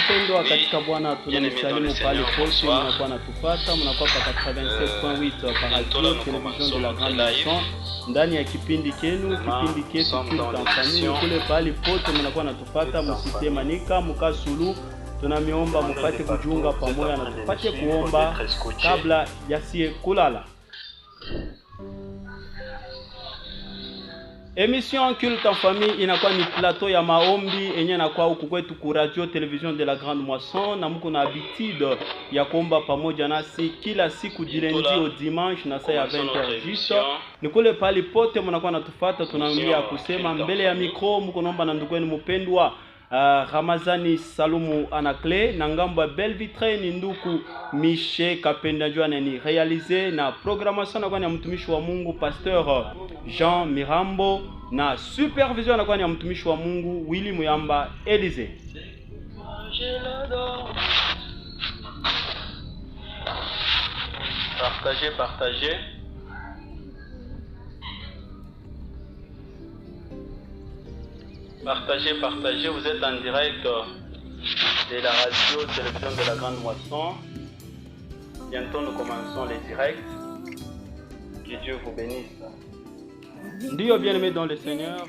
Wapendwa katika Bwana, tunamsalimu pale pote mnakuwa natufuata, mnakuwa pa 87.8 par radio television de la Grande Moisson ndani ya kipindi kenu, kipindi ketu Culte en Famille. Kule pale pote mnakuwa natufuata, msitemanika mkasulu, tunamiomba mpate kujiunga pamoja na tupate kuomba kabla yasie kulala. Émission Culte en Famille inakuwa ni plateau ya maombi enye nakuwa huku kwetu ku radio television de la Grande Moisson, na mko na habitude ya kuomba pamoja nasi kila siku du lundi au dimanche na saa ya 20h juste. Ni kule pale pote mnakuwa natufuata, tunaambia kusema mbele ya mikro mko naomba na ndugu wenu mpendwa Ramazani Salumu Anakle na ngambo Belle Vitre ni nduku Miche Kapenda Joana ni réalisé na programmation na mtumishi wa Mungu Pasteur Jean Mirambo na supervision na ya mtumishi wa Mungu Willy Muyamba Elize. Partagez. Partagez, vous êtes en direct de la radio télévision de la Grande Moisson. Bientôt nous commençons les directs. Que Dieu vous bénisse. Ndiyo bien-aimé dans le Seigneur,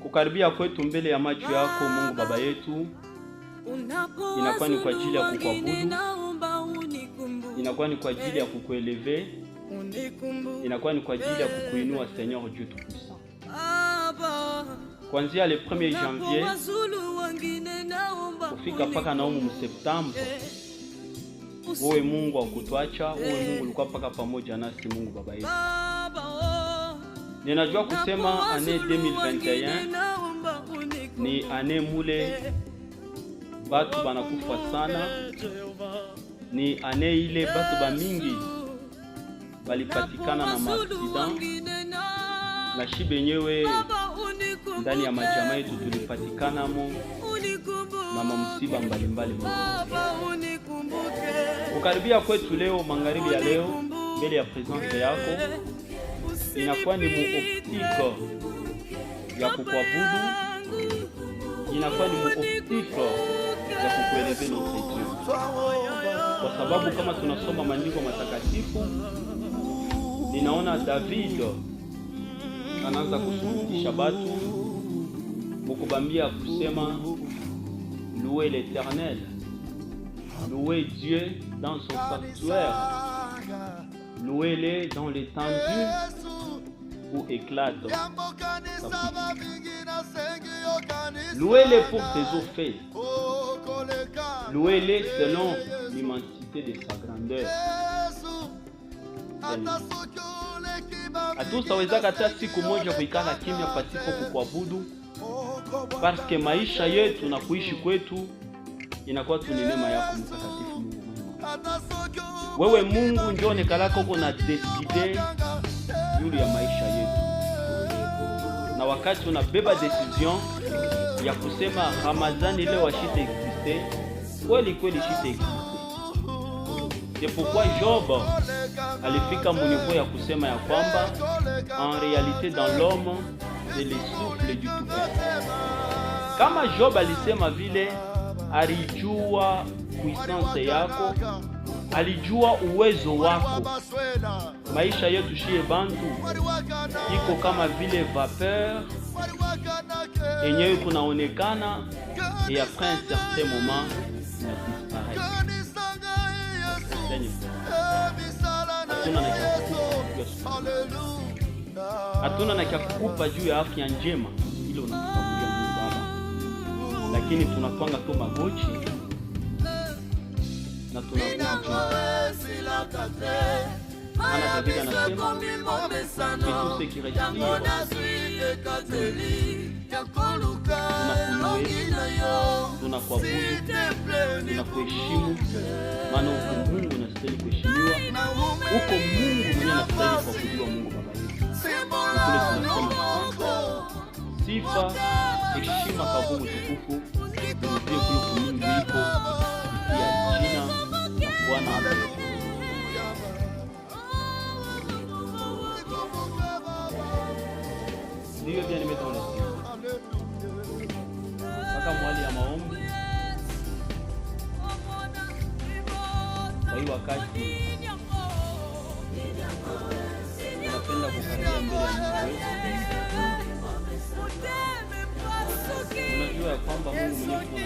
kukaribia kwetu mbele ya macho yako Mungu Baba yetu inakuwa ni kwa ajili ya kukuabudu, inakuwa ni kwa ajili ya kukueleve, inakuwa ni kwa ajili ya kukuinua Seigneur Dieu Tout-Puissant. Kuanzia le 1er janvier kufika paka na Septembre, wewe Mungu akutuacha, wewe Mungu ulikuwa paka pamoja nasi Mungu Baba yetu. Ninajua kusema année 2021 ni année mule batu banakufa sana, ni année ile batu ba mingi balipatikana na accident, na shibenyewe ndani ya majamaa yetu tulipatikana na msiba mbalimbali. Kukaribia kwetu leo magharibi ya leo mbele ya presence yako inakuwa ni muoptike ya kukuabudu, inakuwa ni muoptike ya kukueleze Dieu, kwa sababu kama tunasoma maandiko matakatifu ninaona David anaanza kusurutisha batu mukubambia kusema louez l'Éternel, louez Dieu dans son sanctuaire, louez-le dans l'étendue où éclate sa puissance. Louez-le pour ses eaux faits, louez-le selon l'immensité de sa grandeur. Hatusawezaka hata siku moja kuikala kimya pasipo kukuabudu, parce que maisha yetu na kuishi kwetu inakuwa tu ni neema yako mtakatifu Mungu. Wewe Mungu ndio onekalako uko na decide juu ya maisha yetu, na wakati unabeba decision ya kusema Ramadhani leo ashite existe, kweli shite existe. C'est pourquoi Job alifika niveau ya kusema ya kwamba en réalité dans l'homme c'est le souffle du Tout-Puissant. Kama Job alisema vile, alijua puissance yako, alijua uwezo wako. Maisha yetu shie bantu iko kama vile vapeur yenyewe kunaonekana et après un certain moment na disparaît. Hatuna na kukupa juu ya afya njema ile unatupatia Mungu Baba, lakini tunapanga tu magoti na tunakuomba. Ana David anasema tout ce qui respire tunakuabudu, tunakuheshimu, maana uko Mungu unastahili kuheshimiwa, uko Mungu mwenye anastahili kuabudiwa Mungu Baba yetu. Sifa, heshima, kabumu, tukufu turudie kule Mungu yuko kupitia jina la Bwana wetu. Ndiyo bien nimeona mpaka mwali ya maombi wakati napenda kukaribia mbele ya Mungu. Unajua ya kwamba Mungu mwenyewe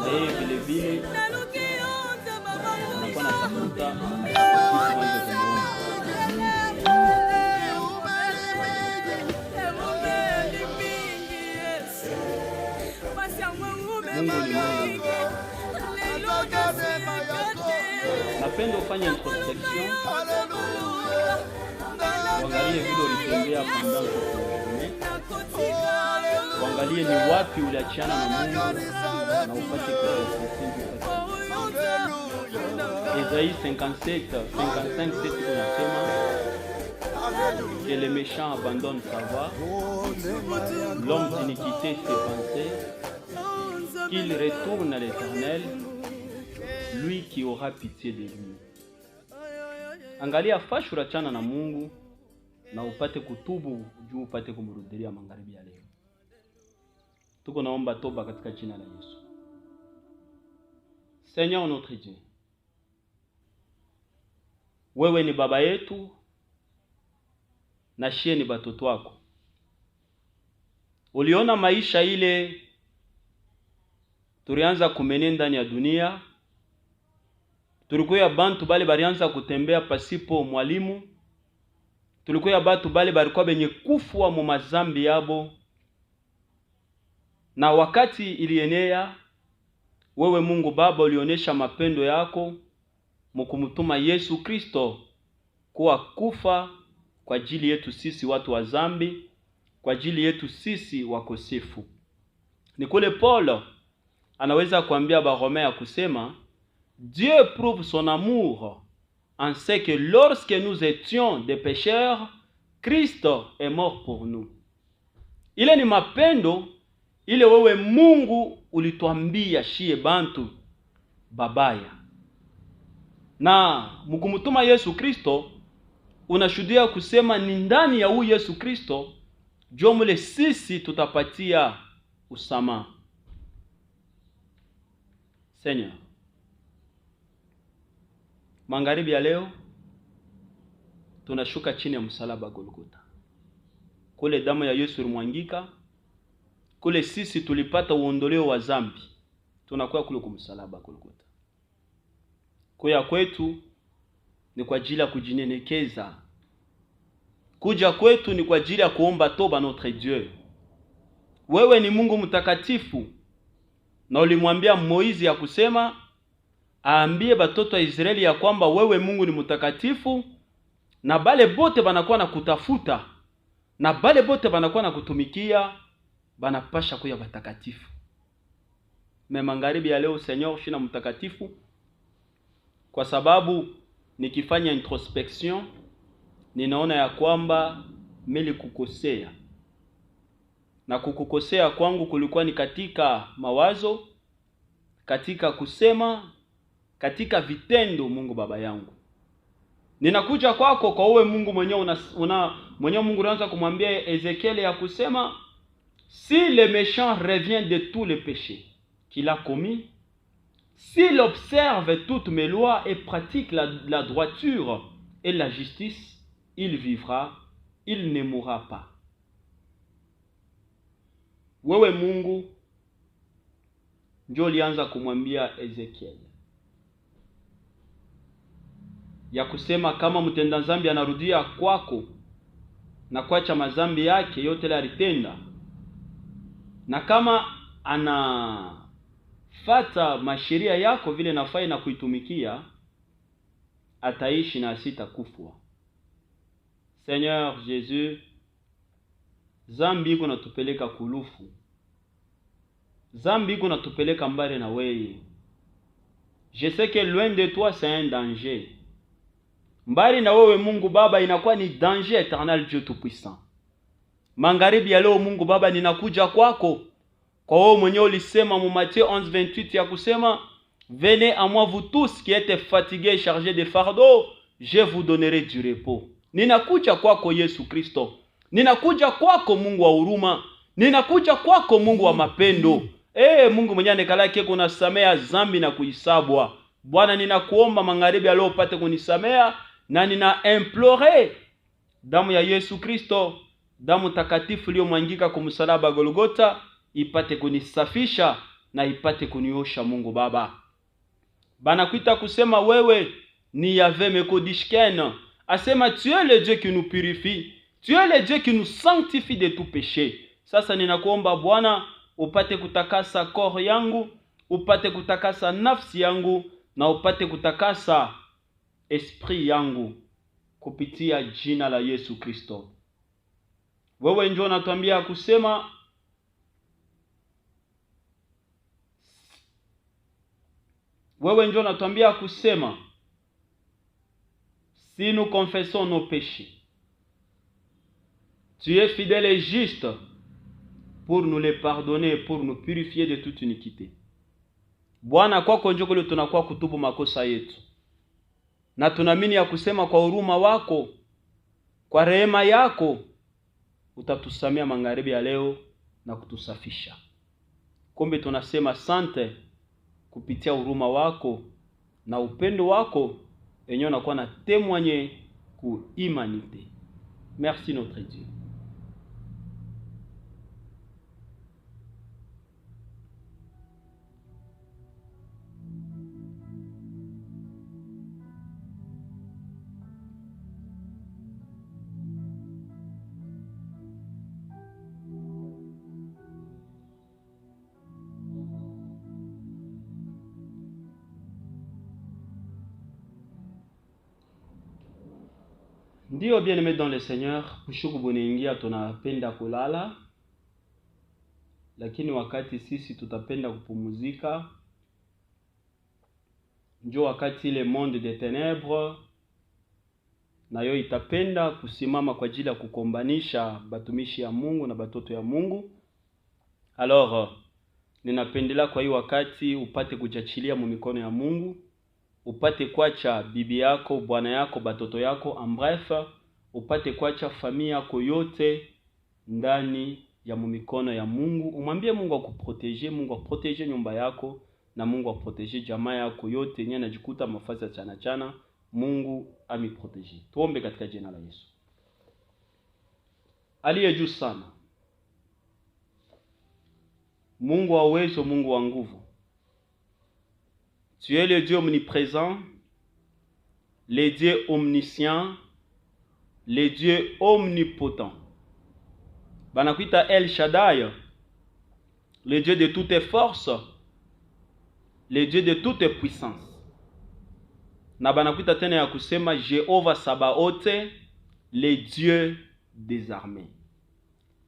na yeye vile vile anakuwa anatafuta napenda ufanye introspection, uangalie vile ulitembea pendant cette journée, uangalie ni wapi uliachana na Mungu na upate kurekebisha. Isaïe 55:7 unasema que les méchants abandonnent sa voie, l'homme d'iniquité ses pensées, qu'il retourne à l'Éternel, lui qui aura pitié de lui. Angalia fashu rachana na Mungu na upate kutubu juu upate kumrudilia magharibi ya leo. Tuko naomba toba katika jina la Yesu. Seigneur notre Dieu, wewe ni baba yetu na shie ni batoto wako. Uliona maisha ile tulianza kumene ndani ya dunia. Tulikuwa bantu bale balianza kutembea pasipo mwalimu. Tulikuwa batu bale balikuwa benye kufua mu mazambi yabo. Na wakati ilienea, wewe Mungu Baba ulionesha mapendo yako mkumutuma Yesu Kristo kuwa kufa kwa ajili yetu sisi watu wa zambi, kwa ajili yetu sisi wakosefu. Ni kule Paul anaweza kuambia Baromea ya kusema Dieu prouve son amour en ce que lorsque nous étions des pécheurs, Christ est mort pour nous. Ile ni mapendo ile wewe Mungu ulituambia shie bantu babaya. Na mkumutuma Yesu Kristo unashuhudia kusema ni ndani ya huyu Yesu Kristo jomule sisi tutapatia usama. Seigneur, magharibi ya leo tunashuka chini ya msalaba Golgotha. Kule damu ya Yesu ilimwangika, kule sisi tulipata uondoleo wa dhambi. Tunakuwa kule kumsalaba Golgotha. Kuja kwetu ni kwa ajili ya kujinyenyekeza. Kuja kwetu ni kwa ajili ya kuomba toba notre Dieu. Wewe ni Mungu mtakatifu. Na ulimwambia Moizi ya kusema aambie batoto wa Israeli ya kwamba wewe Mungu ni mtakatifu na bale bote banakuwa na kutafuta na bale bote banakuwa na kutumikia banapasha kuya batakatifu. Magharibi ya leo Seigneur shina mtakatifu kwa sababu nikifanya introspection ninaona ya kwamba mimi kukosea. Na kukukosea kwangu kulikuwa ni katika mawazo, katika kusema, katika vitendo Mungu Baba yangu. Ninakuja kwako kwa wewe Mungu mwenyewe mwenyewe Mungu anaanza kumwambia Ezekiel ya kusema si le méchant revient de tous les péchés qu'il a commis, s'il observe toutes mes lois et pratique la droiture et la justice, il vivra, il ne mourra pas. Wewe Mungu ndio ulianza kumwambia Ezekiel ya kusema kama mtenda dhambi anarudia kwako na kuacha madhambi yake yote ile alitenda, na kama anafata masheria yako vile nafai na kuitumikia, ataishi na sitakufa. Seigneur Jésus, zambi iko natupeleka kulufu. Zambi iko natupeleka mbali na wewe. Je sais que loin de toi c'est un danger. Mbali na wewe Mungu Baba inakuwa ni danger éternel Dieu tout puissant. Magharibi ya leo Mungu Baba ninakuja kwako. Kwa wewe mwenyewe ulisema mu Matthieu 11:28 ya kusema venez à moi vous tous qui êtes fatigués et chargés de fardeaux, je vous donnerai du repos. Ninakuja kwako Yesu Kristo. Ninakuja kwako Mungu wa huruma. Ninakuja kwako Mungu wa mapendo. Mungu mwenye anekalake kunasamea zambi na kuisabwa. Bwana, ninakuomba magharibi leo upate kunisamea, na nina implore damu ya Yesu Kristo, damu takatifu iliyomwangika kwa msalaba Golgotha, ipate kunisafisha na ipate kuniosha. Mungu Baba, banakuita kusema wewe ni Yahvé Mekodishken, asema tu es le Dieu qui nous purifie, tu es le Dieu qui nous sanctifie de tout péché. Sasa ninakuomba Bwana upate kutakasa koro yangu, upate kutakasa nafsi yangu, na upate kutakasa esprit yangu kupitia jina la Yesu Kristo. Wewe njoo natuambia kusema si nous confessons nos péchés, tu es fidèle et juste pour nous les pardonner, pour nous purifier de toute iniquité. Bwana, kwako njoo kule tunakuwa kutubu makosa yetu, na tunaamini ya kusema kwa huruma wako, kwa rehema yako utatusamea magharibi ya leo na kutusafisha. Kumbe tunasema asante kupitia huruma wako na upendo wako enyo nakuwa na témoigner ku humanité. Merci notre Dieu. Ndio bien-aimé dans le Seigneur, kushuku buningia tunapenda kulala, lakini wakati sisi tutapenda kupumuzika, njo wakati ile monde des ténèbres nayo itapenda kusimama kwa ajili ya kukombanisha batumishi ya Mungu na batoto ya Mungu. Alors ninapendela kwa hii wakati upate kujachilia mu mikono ya Mungu, upate kuacha bibi yako, bwana yako, batoto yako, en bref, upate kuacha familia yako yote ndani ya mikono ya Mungu. Umwambie Mungu akuprotege, Mungu akuprotege nyumba yako, na Mungu akuprotege jamaa yako yote yenye najikuta mafasi ya chana. Mungu amiprotege. Tuombe katika jina la Yesu. Aliye juu sana, Mungu wa uwezo, Mungu wa nguvu, tu es le Dieu omniprésent, le Dieu omniscient, le Dieu omnipotent. Banakuita El Shaddai, le Dieu de toutes forces, le Dieu de toute puissance. Na banakuita tena ya kusema Jehova Sabaote, le Dieu des armées.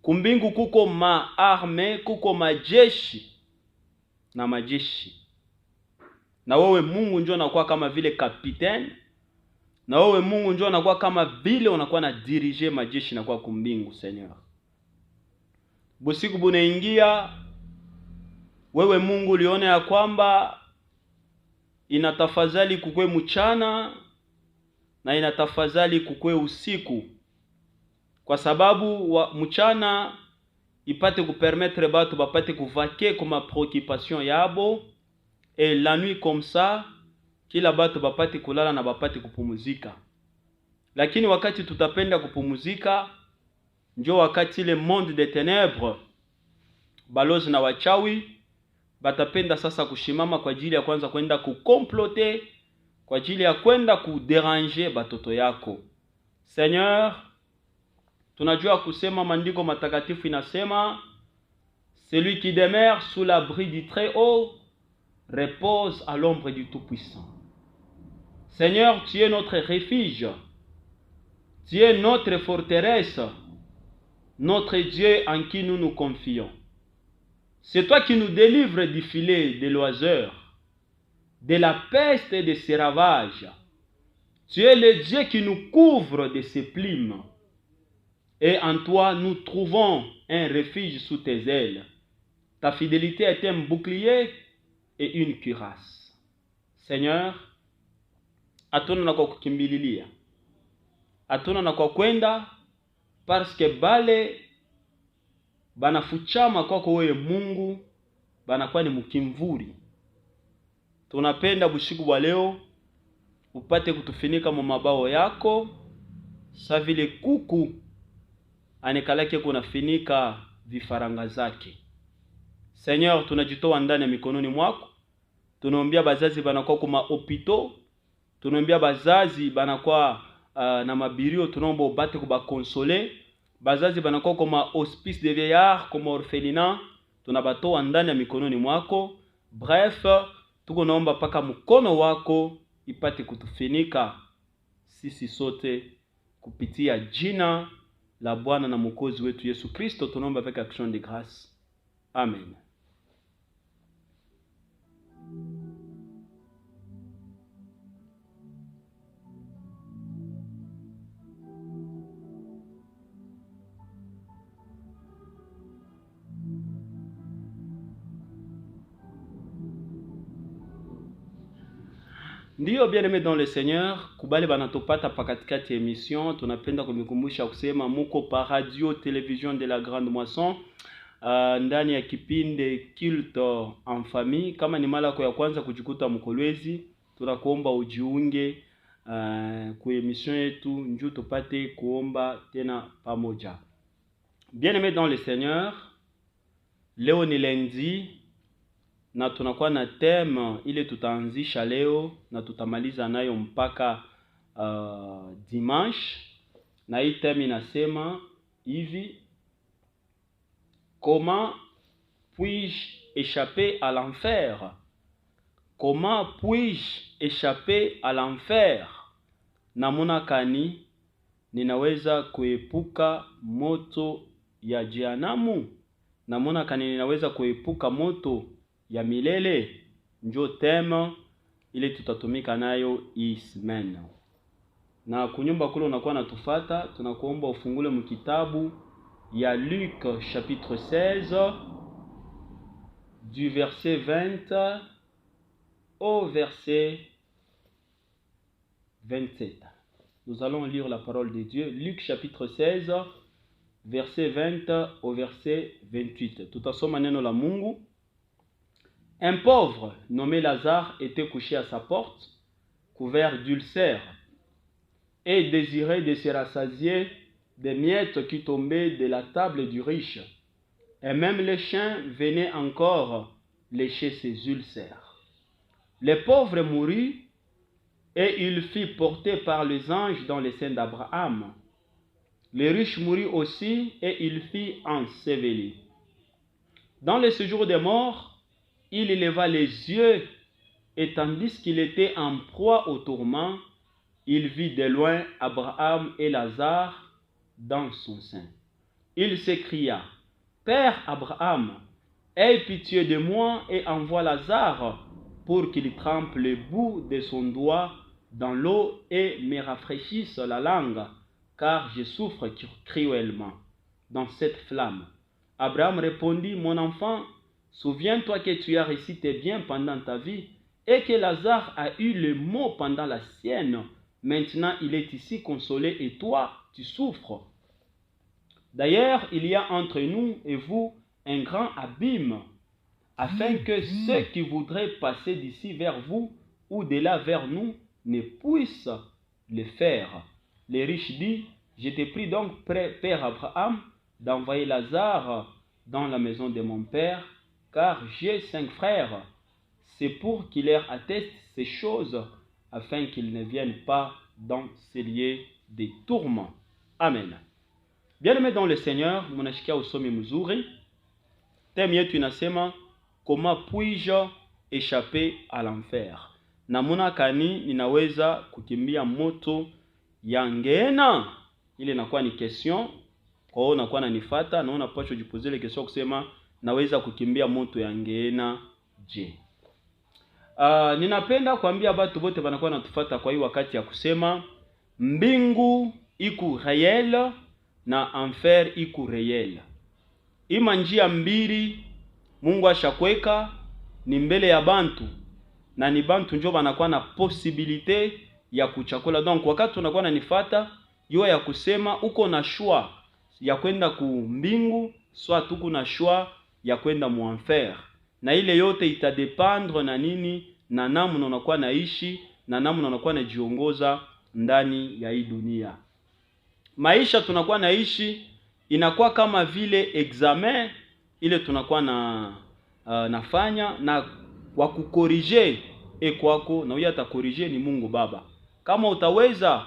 Kumbingu kuko maarme, kuko majeshi na majeshi. Na wewe Mungu njoo unakuwa kama vile kapiteni, na wewe Mungu njoo unakuwa kama vile unakuwa na dirige majeshi na kwa kumbingu. Seigneur, busiku bunaingia, wewe Mungu uliona ya kwamba inatafadhali kukwe mchana na inatafadhali kukwe usiku, kwa sababu mchana ipate kupermettre batu bapate kuvake kuma préoccupation yabo, et la nuit comme ça kila batu bapate kulala na bapate kupumuzika. Lakini wakati tutapenda kupumuzika, njo wakati le monde des ténèbres, balozi na wachawi batapenda sasa kushimama kwa ajili ya kwanza kwenda kukomplote, kwa ajili ya kwenda kuderanger batoto yako. Seigneur, tunajua kusema maandiko matakatifu inasema celui qui demeure sous l'abri du Très-Haut repose à l'ombre du Tout-Puissant. Seigneur, tu es notre refuge, tu es notre forteresse, notre Dieu en qui nous nous confions. C'est toi qui nous délivres du filet de l'oiseur, de la peste et de ses ravages. Tu es le Dieu qui nous couvre de ses plumes, et en toi nous trouvons un refuge sous tes ailes. Ta fidélité est un bouclier et une cuirasse. Seigneur, hatuna na kwa kukimbililia, hatuna na kwa kwenda, parce que bale banafuchama kwako wewe Mungu banakuwa ni mkimvuri. Tunapenda bushiku wa leo upate kutufinika mu mabao yako, sa vile kuku anekalake kunafinika vifaranga zake. Seigneur, tunajitoa ndani ya mikononi mwako. Tunaombea bazazi banakuwa kuma hopito, tunaombea bazazi banakuwa na mabirio, tunaomba ubate kuba console. Bazazi banakuwa kuma hospice de vieillard, kuma orphelinat, tunabatoa ndani ya mikononi mwako. Bref, tuko naomba paka mkono wako ipate kutufinika sisi sote kupitia jina la Bwana na Mwokozi wetu Yesu Kristo, tunaomba avec action de grâce. Amen. Ndiyo bien-aimé dans le Seigneur, kubali banatopata pakatikati emission, tunapenda kumikumbusha kusema muko pa radio télévision de la Grande Moisson, ndani ya kipinde Culte en Famille. Kama ni mara ya kwanza kujikuta Mkolwezi, tunakuomba ujiunge kwa emission yetu njoo tupate kuomba tena pamoja. Bien-aimé dans le Seigneur, leo ni lundi na tunakuwa na theme ile tutaanzisha leo na tutamaliza nayo mpaka dimanche. Na hii theme inasema hivi: comment puis-je échapper à l'enfer? Comment puis-je échapper à l'enfer? Namuna kani ninaweza kuepuka moto ya jehanamu? Namuna kani ninaweza kuepuka moto ya milele? Njo tema ile tutatumika nayo hii semaine. Na kunyumba kule unakuwa natufata, tunakuomba ufungule mkitabu ya Luc chapitre 16 du verset 20 au verset 27. Nous allons lire la parole de Dieu. Luc chapitre 16 verset 20 au verset 28. Tutasoma neno la Mungu. Un pauvre nommé Lazare était couché à sa porte, couvert d'ulcères, et désirait de se rassasier des miettes qui tombaient de la table du riche. Et même les chiens venaient encore lécher ses ulcères. Le pauvre mourut, et il fut porté par les anges dans les seins d'Abraham. Le riche mourut aussi, et il fut enseveli. Dans le séjour des morts, il leva les yeux, et tandis qu'il était en proie au tourment, il vit de loin Abraham et Lazare dans son sein. Il s'écria: Père Abraham, aie pitié de moi et envoie Lazare pour qu'il trempe le bout de son doigt dans l'eau et me rafraîchisse la langue, car je souffre cruellement dans cette flamme. Abraham répondit: Mon enfant, souviens-toi que tu as réussi tes biens pendant ta vie et que Lazare a eu le maux pendant la sienne. Maintenant, il est ici consolé et toi, tu souffres. D'ailleurs, il y a entre nous et vous un grand abîme, afin que ceux qui voudraient passer d'ici vers vous ou de là vers nous ne puissent le faire. Le riche dit: Je te prie donc, Père Abraham, d'envoyer Lazare dans la maison de mon père, car j'ai 5 frères. C'est pour qu'il leur atteste ces choses, afin qu'ils ne viennent pas dans ces lieux de tourment. Amen. Bien-aimé dans le Seigneur, munashikia usomi mzuri. Thème yetu inasema comment puis-je échapper à l'enfer? Namuna kani ninaweza kukimbia moto ya ngena? Ile inakuwa ni question. Kwa hiyo unakuwa unanifuata na unapaswa kujipoze ile question kusema naweza kukimbia moto ya ngena je? Ninapenda kuambia watu wote wanakuwa natufuata kwa hii wakati ya kusema mbingu iku réel na enfer iku réel. Ima njia mbili Mungu ashakweka ni mbele ya bantu, na ni bantu njo banakuwa na possibilité ya kuchakula. Donc wakati unakuwa unanifuata yo ya kusema uko na choix ya kwenda ku mbingu, soit uko na choix ya kwenda mu enfer. na ile yote itadependre na nini? Na namna unakuwa naishi, na namna unakuwa najiongoza ndani ya hii dunia. Maisha tunakuwa naishi inakuwa kama vile examen ile tunakuwa nafanya, na kwa kukorije kwako, na huyo atakorije ni Mungu Baba. Kama utaweza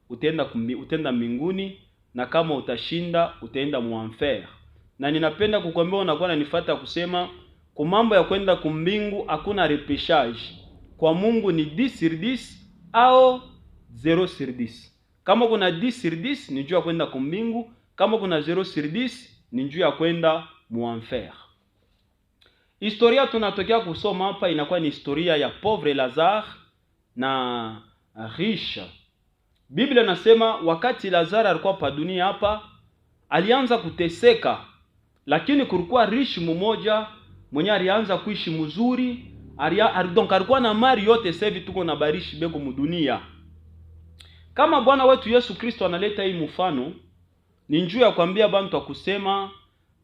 utaenda mbinguni, na kama utashinda utaenda muenfer. Na ninapenda kukwambia, unakuwa nanifuata kusema kwa mambo ya kwenda kumbingu hakuna repeshage. Kwa Mungu ni 10/10 au 0/10. Kama kuna 10/10 ni juu ya kwenda kumbingu, kama kuna 0/10 ni juu ya kwenda muenfer. Historia tunatokea kusoma hapa inakuwa ni historia ya pauvre Lazare na riche. Biblia nasema wakati Lazare alikuwa pa dunia hapa, alianza kuteseka, lakini kulikuwa riche mmoja mwenye alianza kuishi mzuri. Donc alikuwa na mali yote, sasa hivi tuko na barishi beko mudunia. Kama Bwana wetu Yesu Kristo analeta hii mfano, ni njuu ya kwambia bantu akusema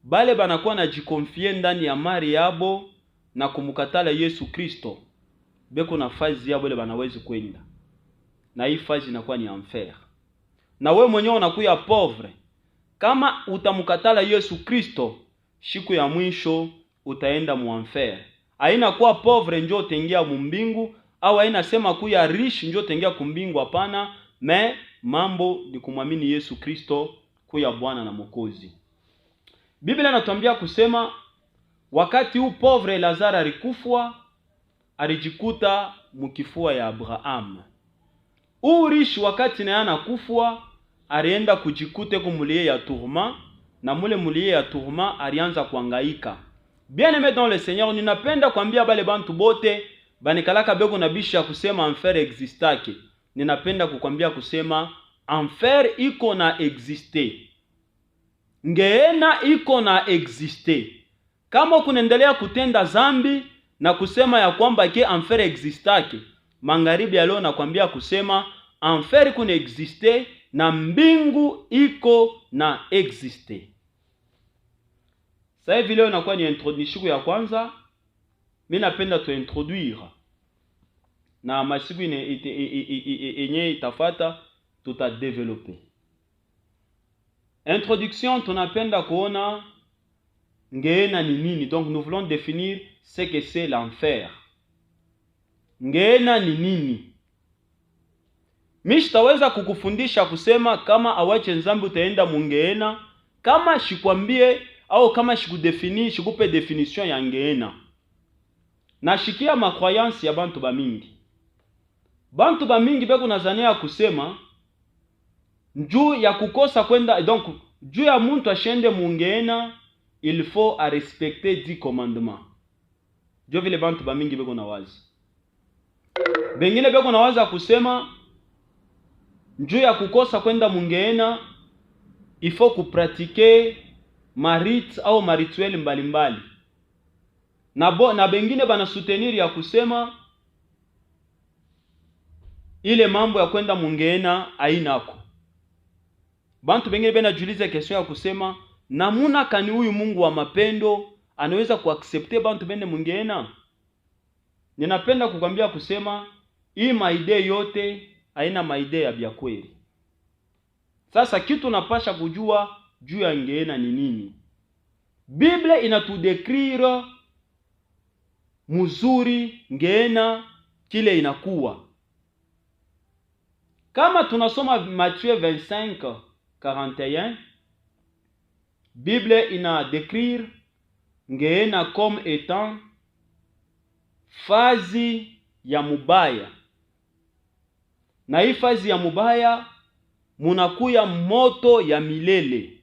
bale banakuwa na jikonfie ndani ya mali yabo na kumukatala Yesu Kristo, beko na fazi yabo ile banawezi kwenda. Na hii fazi inakuwa ni enfer. Na we mwenyewe unakuya pauvre, kama utamukatala Yesu Kristo, siku ya mwisho utaenda mu enfer. Haina kuwa pauvre njoo utaingia mbingu, au haina sema kuya rich njoo utaingia kumbingu, hapana. Me mambo ni kumwamini Yesu Kristo kuya Bwana na Mwokozi. Biblia inatuambia kusema wakati huu pauvre Lazare alikufwa, alijikuta mkifua ya Abraham. Urishi wakati na yana kufwa, alienda kujikute kumulie ya tourma, na mule mulie ya tourma alianza kuhangaika. Bien aimé dans le Seigneur, ninapenda kuambia bale bantu bote banikalaka beko na bisha kusema enfer existake. Ninapenda kukwambia kusema enfer iko na existe, ngeena iko na existe. Kama kunaendelea kutenda zambi na kusema ya kwamba ke enfer existake, magharibi ya leo nakwambia kusema enfer kuna existe na mbingu iko na existe. Sasa hivi leo inakuwa ni introduction ya kwanza. Mimi napenda tu introduire, na masiku yenye itafata tutadeveloper. Introduction tunapenda kuona ngeena ni nini. Donc nous voulons définir ce que c'est l'enfer. Ngeena ni nini? Mimi kukufundisha kusema kama awache nzambi utaenda mungeena, kama shikwambie au kama shikupe definition ya ngeena. Na shikia makroyansi ya bantu bamingi. Bantu bamingi beko nazania kusema njuu ya kukosa kwenda, donc juu ya muntu ashende mungeena il faut a respecter 10 commandements. Jo vile bantu bamingi beko na wazi. Bengine beko na wazi kusema njuu ya kukosa kwenda mungeena il faut kupratiquer marit au marituel mbalimbali. Na bengine bana soutenir ya kusema ile mambo ya kwenda mungeena hainako. Bantu bengine bena julize question ya kusema namuna kani huyu Mungu wa mapendo anaweza kuaccepte bantu bende mungeena? Ninapenda kukwambia kusema hii maide yote haina maide ya bya kweli. Sasa kitu napasha kujua juu ya ngeena ni nini. Biblia inatudécrire muzuri ngeena kile inakuwa. Kama tunasoma Matthieu 25:41, Biblia ina décrire ngeena comme étant fazi ya mubaya. Na hii fazi ya mubaya munakuya moto ya milele.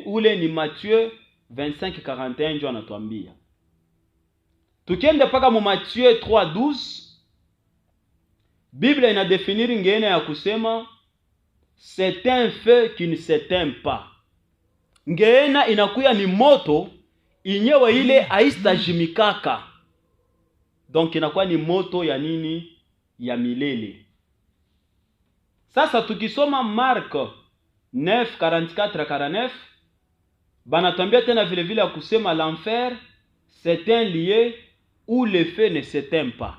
Ule ni Matthieu 25:41 ndio anatuambia. Tukiende paka mu Matthieu 3:12, Biblia ina définir ngeena ya kusema c'est un feu qui ne s'éteint pas. Ngeena inakuya ni moto inyewe ile haistajimikaka. Donc inakuwa ni moto ya nini? Ya milele. Sasa tukisoma Mark 9:44-49, Banatuambia tena vile vile kusema l'enfer c'est un lieu où le feu ne s'éteint pas.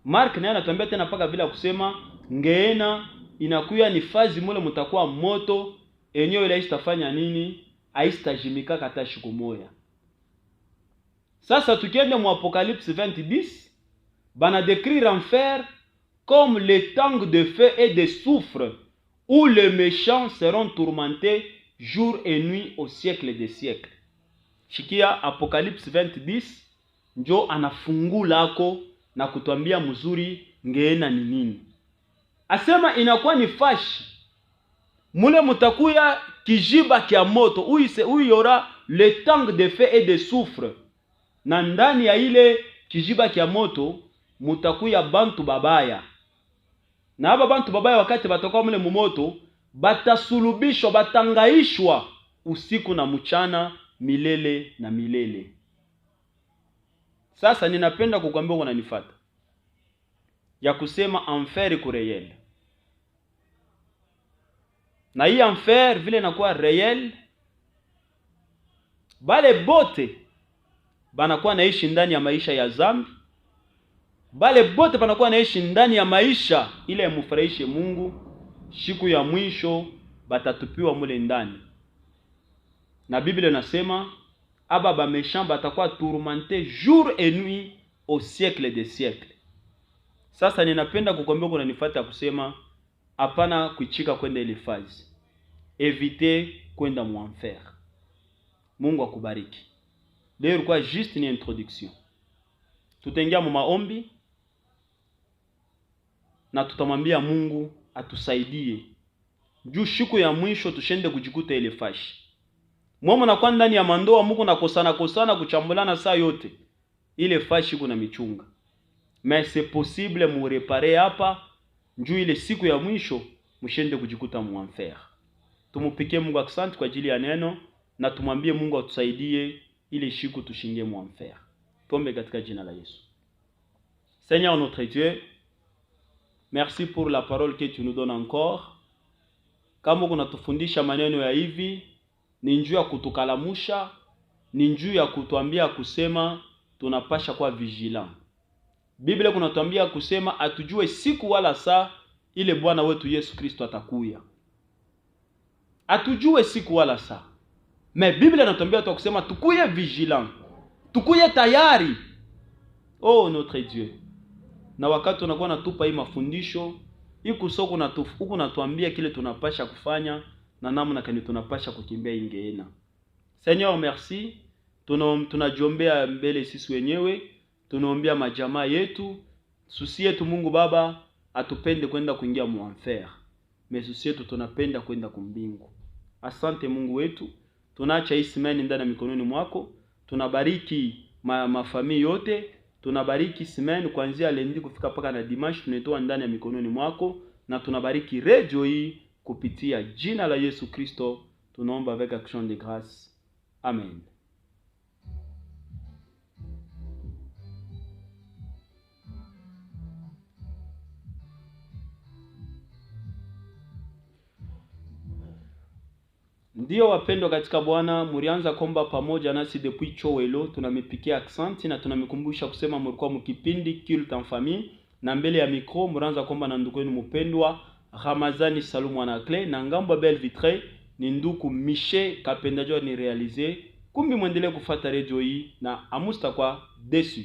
Mark naye anatuambia tena paka vile kusema ngeena inakuya ni fazi mule mutakuwa moto enyo ile istafanya nini? Aistajimika kata siku moja. Sasa tukienda mu Apocalypse 20:10, bana décrire enfer comme le temps de feu et de soufre où les méchants seront tourmentés jour et nuit au siècle des siècles. Shikia Apocalypse 20:10 njo anafungula ako na kutuambia mzuri ngeena ni nini. Asema inakuwa ni fashi. Mule mutakuya kijiba kia moto. Où il y aura le temps de feu et de soufre. Na ndani ya ile kijiba kia moto mutakuya bantu babaya. Na haba bantu babaya wakati batakuwa mule mumoto, batasulubishwa, batangaishwa usiku na mchana milele na milele. Sasa ninapenda kukwambia unanifuata ya kusema enfer iko réel. Na hii enfer vile inakuwa réel, bale bote banakuwa naishi ndani ya maisha ya zambi. Bale bote banakuwa naishi ndani ya maisha ile yamfurahishe Mungu. Siku ya mwisho batatupiwa mule ndani. Na Biblia inasema aba ba méchant batakuwa tourmenté jour et nuit au siècle des siècles. Sasa ninapenda kukwambia kuna nifata kusema hapana kuichika kwenda ile fazi. Éviter kwenda mu enfer. Mungu akubariki. Leo ilikuwa juste ni introduction. Tutaingia mu maombi na tutamwambia Mungu atusaidie. Juu siku ya mwisho tushende kujikuta ile fashi. Mwomo na kwa ndani ya mandoa Mungu na kosana kuchambulana saa yote. Ile fashi kuna michunga. Mais c'est possible mu réparer hapa njuu ile siku ya mwisho mshende kujikuta mu enfer. Tumupikie Mungu asante kwa ajili ya neno na tumwambie Mungu atusaidie ile siku tushingie mu enfer. Tuombe katika jina la Yesu. Seigneur notre Dieu, merci pour la parole que tu nous donnes encore. Kama unatufundisha maneno ya hivi, ni njuu ya kutukalamusha, ni njuu ya kutuambia kusema tunapasha kwa vigilant. Biblia kunatuambia kusema atujue siku wala saa ile Bwana wetu Yesu Kristo atakuya. Atujue siku wala saa. Mais Biblia inatuambia tu kusema tukuye vigilant. Tukuye tayari. Oh notre Dieu. Na wakati tunakuwa natupa hii mafundisho, iko soko na huko natuambia kile tunapasha kufanya na namna gani tunapasha kukimbia ingeena. Seigneur merci. Tunajiombea mbele sisi wenyewe, tunaombea majamaa yetu, susi yetu Mungu Baba atupende kwenda kuingia mu enfer. Mais susi yetu tunapenda kwenda kumbingu. Asante Mungu wetu, tunaacha hii simeni ndani ya mikononi mwako. Tunabariki mafamii yote, tunabariki simeni kuanzia lendi kufika paka na dimanche tunatoa ndani ya mikononi mwako, na tunabariki radio hii kupitia jina la Yesu Kristo. Tunaomba avec action de grâce. Amen. Ndio wapendwa katika Bwana, murianza komba pamoja nasi depuis chowelo. Tunamipikia aksanti na tunamikumbusha kusema mlikuwa mkipindi Culte en Famille, na mbele ya mikro murianza komba na ndugu yenu mpendwa Ramazani Salumu Anakle, na ngambo Belle Vitre ni nduku Miche Kapendajo ni realize. Kumbi mwendelee kufuata radio hii na amusta kwa desu.